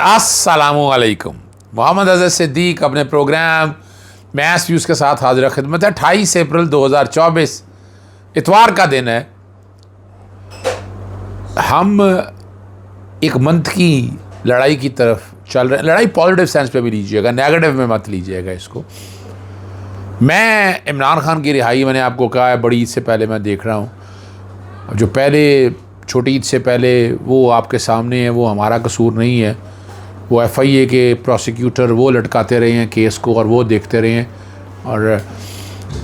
अस्सलामुअलैकुम। मोहम्मद अज़हर सिद्दीक अपने programme maths views के साथ हाजिर खिदमत है। 28 अप्रैल 2024 इतवार का दिन है। हम एक मंथ की लड़ाई की तरफ चल रहे हैं। लड़ाई पॉजिटिव सेंस पे भी लीजिएगा, नेगेटिव में मत लीजिएगा इसको। मैं इमरान खान की रिहाई, मैंने आपको कहा है, बड़ी ईद से पहले मैं देख रहा हूँ। जो पहले छोटी ईद से पहले वो आपके सामने है, वो हमारा कसूर नहीं है। वो FIA के प्रोसिक्यूटर वो लटकाते रहे हैं केस को और वो देखते रहे हैं। और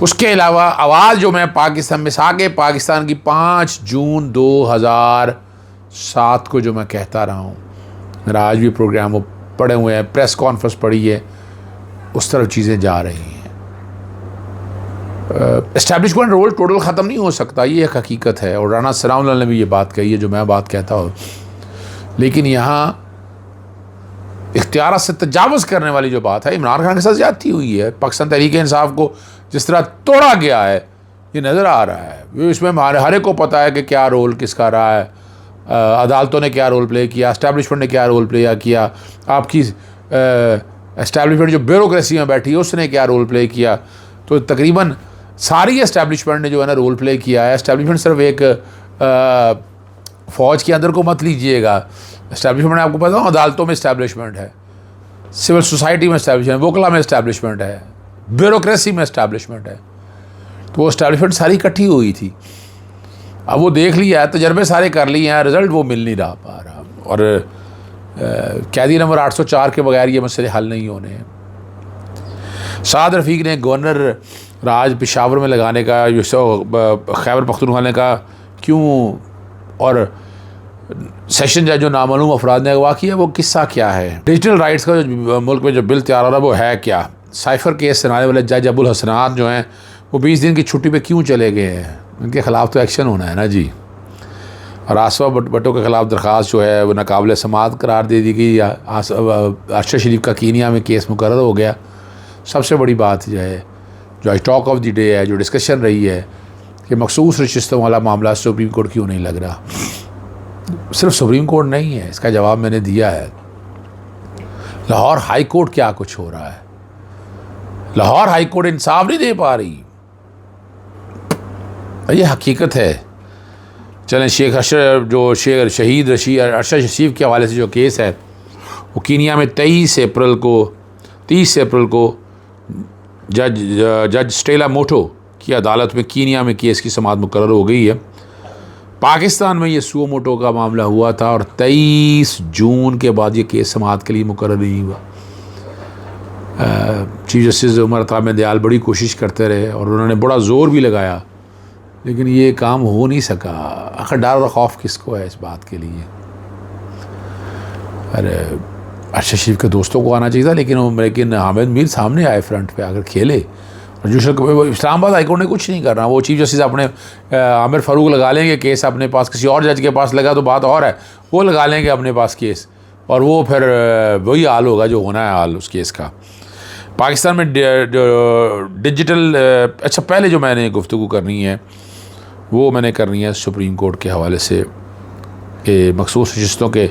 उसके अलावा आवाज़ जो मैं पाकिस्तान मिसाके पाकिस्तान की 5 जून 2007 को जो मैं कहता रहा हूँ, मेरा आज भी प्रोग्राम वो पड़े हुए हैं, प्रेस कॉन्फ्रेंस पड़ी है, उस तरफ चीज़ें जा रही हैं। एस्टैब्लिशमेंट रोल टोटल ख़त्म नहीं हो सकता, ये एक हकीकत है। और राना सनाउल्लाह ने भी ये बात कही है जो मैं बात कहता हूँ। लेकिन यहाँ इख्तियार से तजावुज़ करने वाली जो बात है, इमरान खान के साथ ज़्यादती हुई है। पाकिस्तान तहरीक इंसाफ को जिस तरह तोड़ा गया है ये नज़र आ रहा है। इसमें हर एक को पता है कि क्या रोल किसका रहा है, अदालतों ने क्या रोल प्ले किया, एस्टैब्लिशमेंट ने क्या रोल प्ले किया, आपकी एस्टैब्लिशमेंट जो ब्यूरोक्रेसी में बैठी है उसने क्या रोल प्ले किया। तो तकरीबन सारी एस्टैब्लिशमेंट ने जो है ना रोल प्ले किया है। एस्टैब्लिशमेंट सिर्फ एक फ़ौज के अंदर को मत लीजिएगा। एस्टैब्लिशमेंट आपको पता हो, अदालतों में एस्टैब्लिशमेंट है, सिविल सोसाइटी में एस्टैब्लिशमेंट, वोकला में एस्टैब्लिशमेंट है, ब्यूरोक्रेसी में एस्टैब्लिशमेंट है। तो वो एस्टैब्लिशमेंट सारी इकट्ठी हुई थी। अब वो देख लिया है, तजर्बे सारे कर लिए हैं, रिज़ल्ट वो मिल नहीं रहा पा रहा। और कैदी नंबर 804 के बगैर ये मसले हल नहीं होने हैं। साद रफ़ीक ने गवर्नर राज पेशावर में लगाने का, खैबर पख्तूनख्वा ने कहा क्यों, और सेशन जज जो नामालूम अफराद ने अगवा किया, वो किस्सा क्या है। डिजिटल राइट्स का जो मुल्क में जो बिल तैयार हो रहा है वो है क्या। साइफ़र केस सुनाने वाले जज अबुल हसनात जो हैं वो 20 दिन की छुट्टी पे क्यों चले गए हैं। उनके ख़िलाफ़ तो एक्शन होना है ना जी। और आसफा भट्टो के ख़िलाफ़ दरख्वास्त जो है वो नाकाबिल समाअत करार दे दी गई। अरशद शरीफ का कीनिया में केस मुकर्रर हो गया। सबसे बड़ी बात जो है, जो आज टॉक ऑफ द डे है, जो डिस्कशन रही है कि मखसूस नशिस्तों वाला मामला सुप्रीम कोर्ट क्यों नहीं लग रहा। सिर्फ सुप्रीम कोर्ट नहीं है, इसका जवाब मैंने दिया है। लाहौर हाई कोर्ट क्या कुछ हो रहा है। लाहौर हाई कोर्ट इंसाफ नहीं दे पा रही, ये हकीकत है। चलें, शेख अशरफ जो शहीद अरशद शरीफ के हवाले से जो केस है वो कीनिया में 30 अप्रैल को जज स्टेला मोटो की अदालत में कीनिया में केस की समाअत मुकर्रर हो गई है। पाकिस्तान में ये सुओ मोटो का मामला हुआ था और 23 जून के बाद ये केस समाअत के लिए मुकर्रर नहीं हुआ। चीफ जस्टिस उमर अता दयाल बड़ी कोशिश करते रहे और उन्होंने बड़ा ज़ोर भी लगाया, लेकिन ये काम हो नहीं सका। आखिर डर और खौफ किसको है इस बात के लिए। अरे अरशद शरीफ के दोस्तों को आना चाहिए था, लेकिन हामिद मीर सामने आए फ्रंट पे आकर खेले। और जो इस्लामाबाद हाईकोर्ट ने कुछ नहीं करना। वो चीफ जस्टिस अपने आमिर फ़ारूक लगा लेंगे केस अपने पास, किसी और जज के पास लगा तो बात और है, वो लगा लेंगे अपने पास केस और वो फिर वही हाल होगा जो होना है हाल उस केस का। पाकिस्तान में डिजिटल अच्छा, पहले जो मैंने गुफ्तगू करनी है वो मैंने करनी है सुप्रीम कोर्ट के हवाले से कि मखसूस नशिस्तों के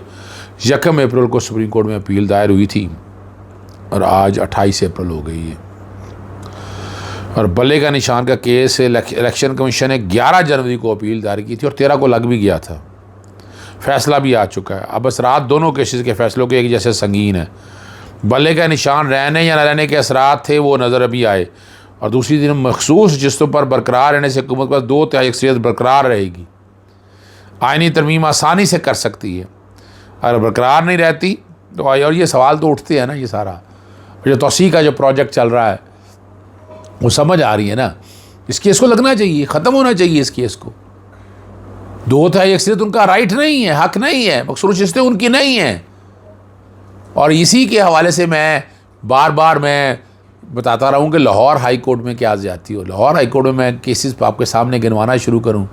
1 अप्रैल को सुप्रीम कोर्ट में अपील दायर हुई थी और आज 28 अप्रैल हो गई है। और बल्ले का निशान का केस इलेक्शन कमीशन ने 11 जनवरी को अपील दायर की थी और 13 को लग भी गया था। फैसला भी आ चुका है। अब बस रात दोनों केसेस के फैसलों के एक जैसे संगीन है। बल्ले का निशान रहने या न रहने के असरात थे वो नज़र अभी आए। और दूसरी दिन मखसूस जिस्तों पर बरकरार रहने से हुकूमत पर 2/3 अक्सरियत बरकरार रहेगी। आइनी तरमीम आसानी से कर सकती है। अगर बरकरार नहीं रहती तो और ये सवाल तो उठते हैं ना। ये सारा जो तोसी का जो प्रोजेक्ट चल रहा है वो समझ आ रही है ना। इस केस को लगना चाहिए, ख़त्म होना चाहिए इस केस को। 2/3 अक्सरियत उनका राइट नहीं है, हक नहीं है, मखसूस जिस्तें उनकी नहीं हैं। और इसी के हवाले से मैं बार बार मैं बताता रहा हूँ कि लाहौर हाई कोर्ट में क्या ज़्यादती हो। लाहौर हाई कोर्ट में मैं केसेस आपके सामने गिनवाना शुरू करूँ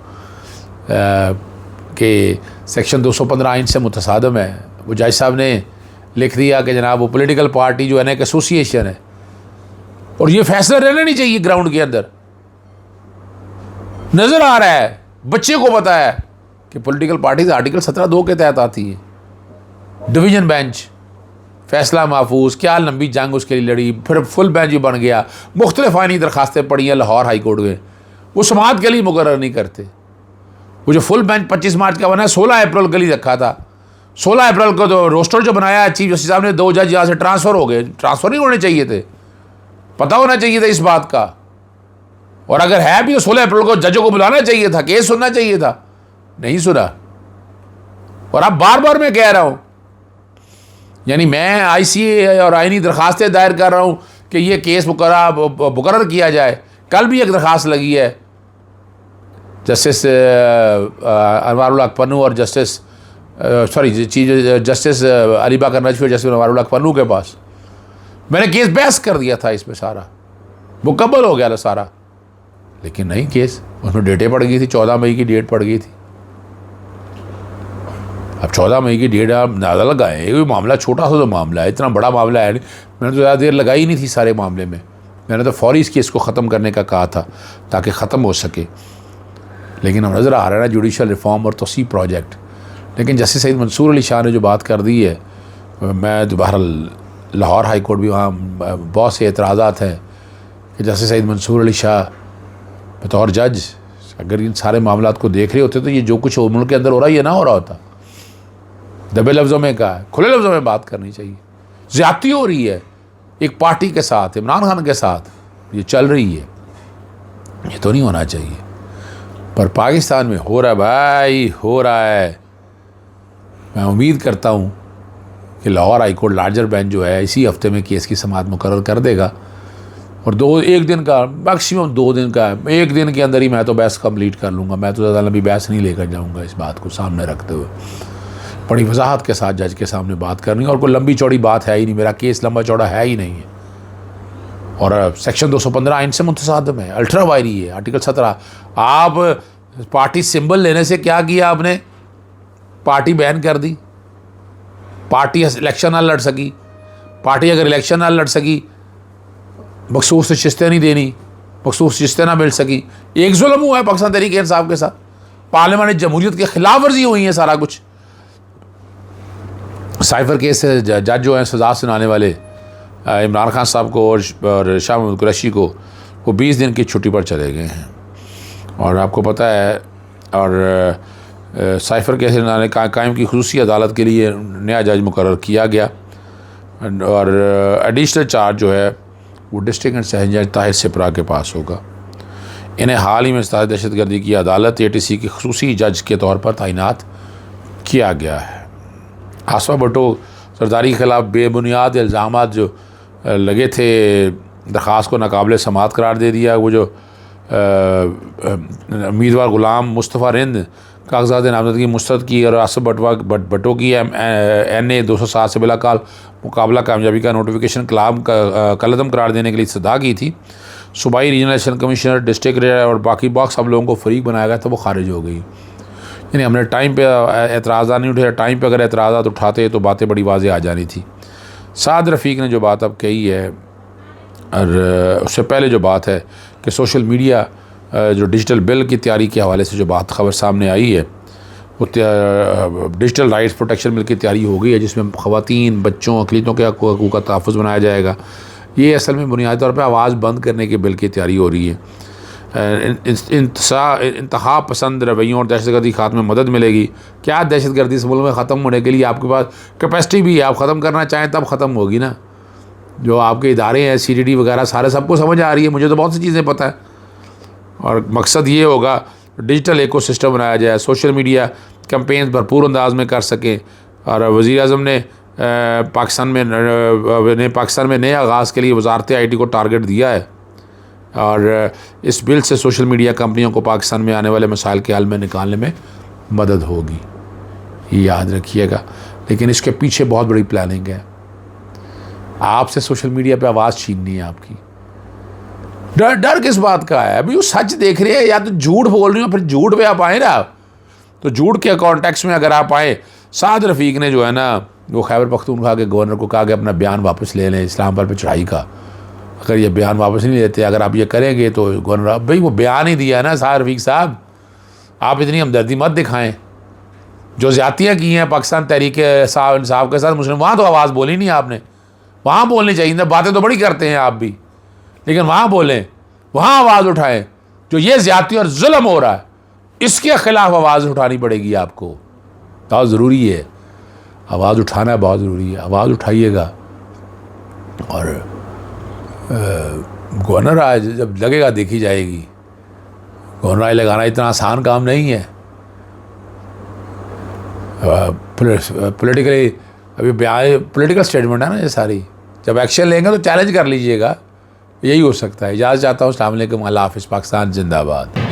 कि सेक्शन 215 आइन से मुतसादम है। वो जज साहब ने लिख दिया कि जनाब वो पॉलिटिकल पार्टी जो है ना एक एसोसिएशन है और ये फैसला रहना नहीं चाहिए ग्राउंड के अंदर। नज़र आ रहा है, बच्चे को पता है कि पॉलिटिकल पार्टीज आर्टिकल 17(2) के तहत आती है। डिवीज़न बेंच फैसला महफूज, क्या लंबी जंग उसके लिए लड़ी, फिर फुल बेंच बन गया, मुख्तलिफ आइनी दरखास्तें पड़ी हैं लाहौर हाई कोर्ट में, वो समाअत के लिए मुकर्रर नहीं करते। वो जो फुल बेंच 25 मार्च का बना है, 16 अप्रैल के लिए रखा था। 16 अप्रैल को तो रोस्टर जो बनाया है चीफ जस्टिस साहब ने, 2 जज यहाँ से ट्रांसफ़र हो गए। ट्रांसफ़र नहीं होने चाहिए थे, पता होना चाहिए था इस बात का। और अगर है भी तो 16 अप्रैल को जजों को बुलाना चाहिए था, केस सुनना चाहिए था, नहीं सुना। और अब बार बार मैं कह रहा हूँ, यानी मैं ICA और आइनी दरखास्तें दायर कर रहा हूँ कि ये केस मुकर्रर किया जाए। कल भी एक दरखास्त लगी है जस्टिस अनवारुल हक पन्नू और चीफ जस्टिस अली बाकर नजफी और जस्टिस अनवारुल हक पन्नू के पास। मैंने केस बहस कर दिया था इसमें, सारा मुकम्मल हो गया था सारा, लेकिन नहीं, केस उसमें डेटें पड़ गई थी, 14 मई की डेट पड़ गई थी। अब 14 मई की डेट आप अंदाज़ा लगाएं, ये मामला छोटा सा तो मामला है, इतना बड़ा मामला है नहीं। मैंने तो ज़्यादा देर लगाई नहीं थी सारे मामले में, मैंने तो फौरी इस केस को ख़त्म करने का कहा था ताकि ख़त्म हो सके। लेकिन अब नज़र आ रहा है ना जुडिशल रिफॉर्म और तोसी प्रोजेक्ट। लेकिन जस्टिस सईद मंसूर अली शाह ने जो बात कर दी है, मैं दोबारा लाहौर हाई कोर्ट भी, वहाँ बहुत से एतराज़ात हैं कि जस्टिस सईद मंसूर अली शाह बतौर जज अगर इन सारे मामलात को देख रहे होते तो ये जो कुछ मुल्क के अंदर हो रहा है ये ना हो रहा होता। दबे लफ्ज़ों में कहा है, खुले लफ्ज़ों में बात करनी चाहिए। ज़्यादती हो रही है एक पार्टी के साथ, इमरान खान के साथ ये चल रही है, ये तो नहीं होना चाहिए। पर पाकिस्तान में हो रहा है भाई, हो रहा है। मैं उम्मीद करता हूँ कि Lahore high court larger bench जो है इसी हफ्ते में केस की समाअत मुकर्रर कर देगा और एक दिन का, मैक्सिमम 2 दिन का, 1 दिन के अंदर ही मैं तो बहस कंप्लीट कर लूँगा। मैं तो ज़्यादा लंबी बहस नहीं लेकर जाऊँगा, इस बात को सामने रखते हुए बड़ी वजाहत के साथ जज के सामने बात करनी। और कोई लंबी चौड़ी बात है ही नहीं, मेरा केस लंबा चौड़ा है ही नहीं है। और सेक्शन 215 आइन से मुतसादम है, अल्ट्रा वायरी है, आर्टिकल 17। आप पार्टी सिंबल लेने से क्या किया आपने, पार्टी बैन कर दी। पार्टी इलेक्शन ना लड़ सकी, पार्टी अगर इलेक्शन ना लड़ सकी, मखसूस शिस्तें नहीं देनी, मखसूस शिस्तें ना मिल सकी। एक जुल्म हुआ है पाकिस्तान तहरीक इंसाफ के साथ, पार्लियामानी जमहूरियत की खिलाफ वर्जी हुई है सारा कुछ। साइफर केस से जज जो हैं सज़ा सुनाने वाले इमरान खान साहब को और शाह महमूद कुरैशी को, वो 20 दिन की छुट्टी पर चले गए हैं। और आपको पता है, और साइफर केस ने कायम की खुसूसी अदालत के लिए नया जज मुकर्रर किया गया और एडिशनल चार्ज जो है वो डिस्ट्रिक्ट एंड सेशन जज ताहिर सिपरा के पास होगा। इन्हें हाल ही में दहशतगर्दी की अदालत ATC की खुसूसी जज के तौर पर तैनात किया गया है। आसमा भट्टो सरदारी के खिलाफ बेबुनियाद इल्ज़ामात जो लगे थे, दरख्वास्त को नाकाबिल समाअत करार दे दिया। वो जो उम्मीदवार ग़ुलाम मुस्तफ़ा रिंद कागज़ात नामज़दगी मुस्तरद की और आसफ भट्टो की NA 207 से बिलाकाल मुकाबला कामयाबी का नोटिफिकेशन कलअदम करार देने के लिए सदा की थी। सूबाई रीजनल इलेक्शन कमिश्नर, डिस्ट्रिक्ट और बाकी सब लोगों को फरीक बनाया गया था, वो खारिज हो गई। यानी हमने टाइम पे एतराज़ा नहीं उठाया, टाइम पे अगर एतराज़ात उठाते तो बातें बड़ी वाज़ेह आ जानी थी। साद रफ़ीक ने जो बात अब कही है, और उससे पहले जो बात है कि सोशल मीडिया जो डिजिटल बिल की तैयारी के हवाले से जो बात खबर सामने आई है, वो डिजिटल राइट्स प्रोटेक्शन बिल की तैयारी हो गई है, जिसमें ख़वातीन, बच्चों, अक़लियतों के हक़ूक़ का तहफ़्फ़ुज़ बनाया जाएगा। ये असल में बुनियादी तौर पर आवाज़ बंद करने के बिल की तैयारी हो रही है। इंतहा पसंद रवैयों और दहशतगर्दी खात्मे में मदद मिलेगी। क्या दहशतगर्दी इस मुल्क में ख़त्म होने के लिए आपके पास कैपेसिटी भी है, आप ख़त्म करना चाहें तब ख़त्म होगी ना। जो आपके इदारे हैं CDD वगैरह सारे, सबको समझ आ रही है, मुझे तो बहुत सी चीज़ें पता है। और मकसद ये होगा डिजिटल इकोसिस्टम बनाया जाए, सोशल मीडिया कैंपेन्स भरपूर अंदाज में कर सकें। और वज़ीर-ए-आज़म ने पाकिस्तान में नए आगाज़ के लिए वज़ारत IT को टारगेट दिया है और इस बिल से सोशल मीडिया कंपनियों को पाकिस्तान में आने वाले मसाइल के हल में निकालने में मदद होगी, ये याद रखिएगा। लेकिन इसके पीछे बहुत बड़ी प्लानिंग है। आपसे सोशल मीडिया पे आवाज़ छीननी है आपकी। डर किस बात का है? अभी वो सच देख रहे हैं या तो झूठ बोल रही हो, फिर झूठ पे आप आए ना, तो झूठ के कॉन्टेक्स्ट में अगर आप आए। साद रफ़ीक ने जो है ना, वो खैबर पख्तूनख्वा के गवर्नर को कहा कि अपना बयान वापस ले लें इस्लामाबाद पर चढ़ाई का। अगर ये बयान वापस नहीं लेते, अगर आप ये करेंगे तो गवर्नर, भाई वो बयान ही दिया ना साद रफ़ीक साहब, आप इतनी हमदर्दी मत दिखाएं। जो ज़्यादतियाँ की हैं पाकिस्तान तहरीक इंसाफ के साथ मुस्लिम, वहाँ तो आवाज़ बोली नहीं आपने, वहाँ बोलनी चाहिए ना। बातें तो बड़ी करते हैं आप भी, लेकिन वहाँ बोलें, वहाँ आवाज़ उठाएं। जो ये ज़्यादती और जुल्म हो रहा है इसके ख़िलाफ़ आवाज़ उठानी पड़ेगी आपको, बहुत ज़रूरी है। आवाज़ उठाना बहुत ज़रूरी है, आवाज़ उठाइएगा। और गवर्नर राज जब लगेगा देखी जाएगी। गवर्नर राज लगाना इतना आसान काम नहीं है। पॉलिटिकली अभी पॉलिटिकल स्टेटमेंट है ना ये सारी, जब एक्शन लेंगे तो चैलेंज कर लीजिएगा, यही हो सकता है। इजाज़त चाहता हूँ। अस्सलाम वालेकुम, अल्लाह हाफ़िज़, पाकिस्तान जिंदाबाद।